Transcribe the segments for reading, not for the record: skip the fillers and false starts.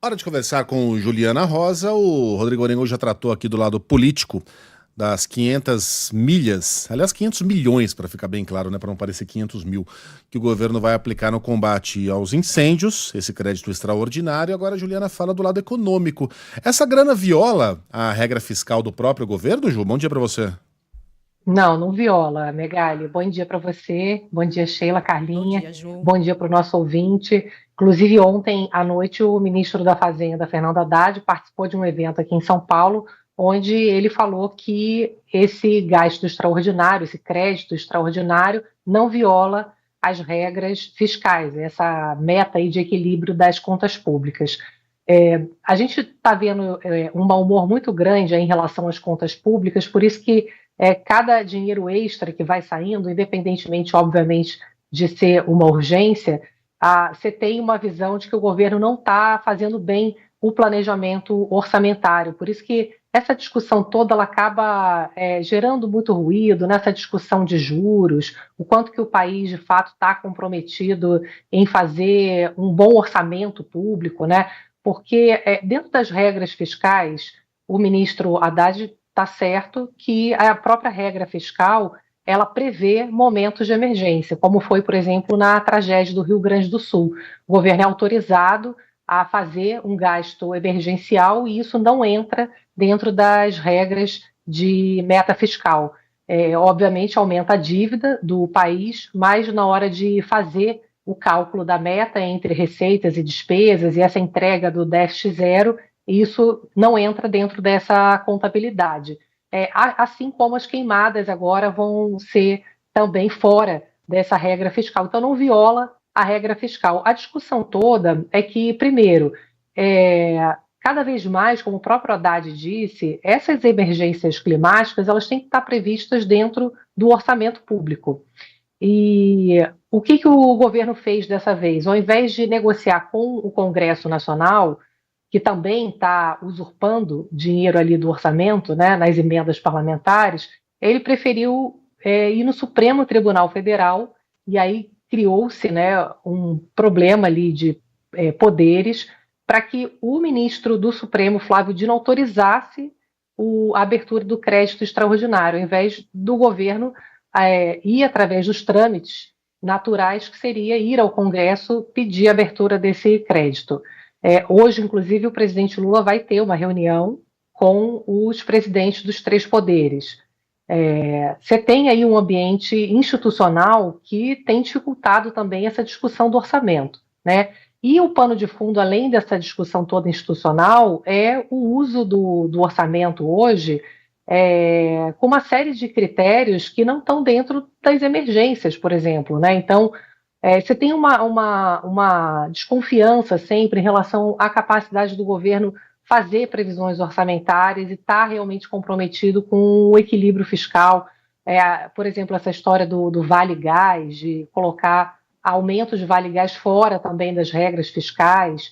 Hora de conversar com Juliana Rosa. O Rodrigo Arengo já tratou aqui do lado político das 500 milhas, aliás, 500 milhões, para ficar bem claro, né, para não parecer 500 mil, que o governo vai aplicar no combate aos incêndios, esse crédito extraordinário. Agora a Juliana fala do lado econômico. Essa grana viola a regra fiscal do próprio governo, Ju? Bom dia para você. Não, não viola, Megali. Bom dia para você, bom dia, Sheila, Bom Carlinha, dia, Ju. bom dia para o nosso ouvinte. Inclusive, ontem à noite, o ministro da Fazenda, Fernando Haddad, participou de um evento aqui em São Paulo, onde ele falou que esse gasto extraordinário, esse crédito extraordinário, não viola as regras fiscais, essa meta aí de equilíbrio das contas públicas. A gente está vendo um mau humor muito grande aí em relação às contas públicas, por isso que cada dinheiro extra que vai saindo, independentemente, obviamente, de ser uma urgência, você tem uma visão de que o governo não está fazendo bem o planejamento orçamentário. Por isso que essa discussão toda ela acaba gerando muito ruído nessa discussão de juros, o quanto que o país, de fato, está comprometido em fazer um bom orçamento público, né? Porque dentro das regras fiscais, o ministro Haddad está certo que a própria regra fiscal ela prevê momentos de emergência, como foi, por exemplo, na tragédia do Rio Grande do Sul. O governo é autorizado a fazer um gasto emergencial e isso não entra dentro das regras de meta fiscal. Obviamente, aumenta a dívida do país, mas na hora de fazer o cálculo da meta entre receitas e despesas e essa entrega do déficit zero, isso não entra dentro dessa contabilidade. Assim como as queimadas agora vão ser também fora dessa regra fiscal. Então, não viola a regra fiscal. A discussão toda é que, primeiro, cada vez mais, como o próprio Haddad disse, essas emergências climáticas elas têm que estar previstas dentro do orçamento público. E o que o governo fez dessa vez? Ao invés de negociar com o Congresso Nacional, que também está usurpando dinheiro ali do orçamento, né, nas emendas parlamentares, ele preferiu ir no Supremo Tribunal Federal e aí criou-se, né, um problema ali de poderes para que o ministro do Supremo, Flávio Dino, autorizasse a abertura do crédito extraordinário, ao invés do governo ir através dos trâmites naturais, que seria ir ao Congresso pedir a abertura desse crédito. Hoje, inclusive, o presidente Lula vai ter uma reunião com os presidentes dos três poderes. Você tem aí um ambiente institucional que tem dificultado também essa discussão do orçamento, né? E o pano de fundo, além dessa discussão toda institucional, é o uso do orçamento hoje com uma série de critérios que não estão dentro das emergências, por exemplo, né? Então, você tem uma desconfiança sempre em relação à capacidade do governo fazer previsões orçamentárias e estar realmente comprometido com o equilíbrio fiscal. Por exemplo, essa história do Vale Gás, de colocar aumento de Vale Gás fora também das regras fiscais.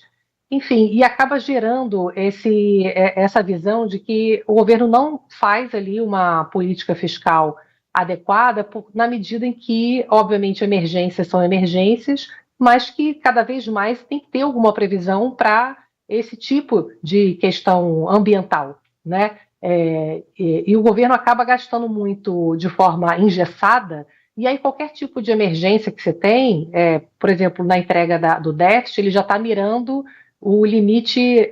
Enfim, e acaba gerando essa visão de que o governo não faz ali uma política fiscal adequada na medida em que, obviamente, emergências são emergências, mas que cada vez mais tem que ter alguma previsão para esse tipo de questão ambiental, né? E o governo acaba gastando muito de forma engessada, e aí qualquer tipo de emergência que você tem, por exemplo, na entrega do déficit, ele já está mirando o limite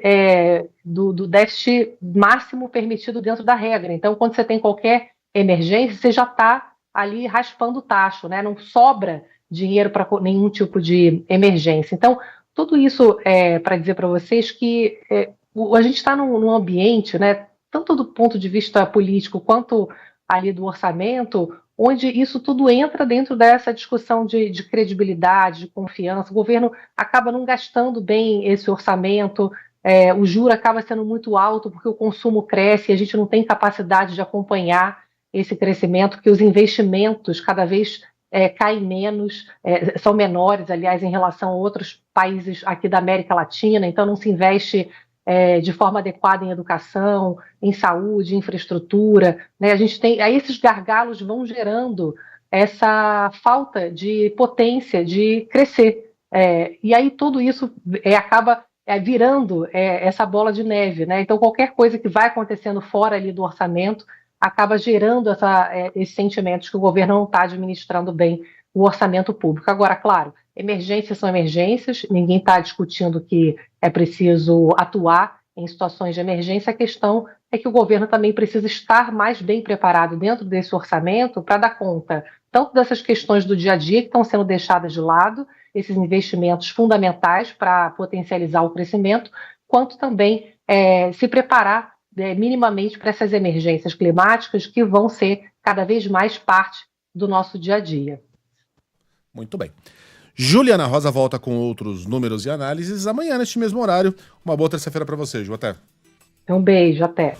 do déficit máximo permitido dentro da regra. Então, quando você tem qualquer emergência, você já está ali raspando o tacho, né? Não sobra dinheiro para nenhum tipo de emergência. Então, tudo isso é para dizer para vocês que a gente está num ambiente, né, tanto do ponto de vista político quanto ali do orçamento, onde isso tudo entra dentro dessa discussão de credibilidade, de confiança. O governo acaba não gastando bem esse orçamento, o juro acaba sendo muito alto porque o consumo cresce e a gente não tem capacidade de acompanhar esse crescimento, porque os investimentos cada vez caem menos, são menores, aliás, em relação a outros países aqui da América Latina, então não se investe de forma adequada em educação, em saúde, em infraestrutura, né? A gente tem, aí esses gargalos vão gerando essa falta de potência de crescer. E aí tudo isso acaba virando essa bola de neve, né? Então, qualquer coisa que vai acontecendo fora ali do orçamento acaba gerando esses sentimentos que o governo não está administrando bem o orçamento público. Agora, claro, emergências são emergências, ninguém está discutindo que é preciso atuar em situações de emergência. A questão é que o governo também precisa estar mais bem preparado dentro desse orçamento para dar conta tanto dessas questões do dia a dia que estão sendo deixadas de lado, esses investimentos fundamentais para potencializar o crescimento, quanto também se preparar minimamente para essas emergências climáticas que vão ser cada vez mais parte do nosso dia a dia. Muito bem. Juliana Rosa volta com outros números e análises amanhã neste mesmo horário. Uma boa terça-feira para você, Ju. Até. Um beijo, até.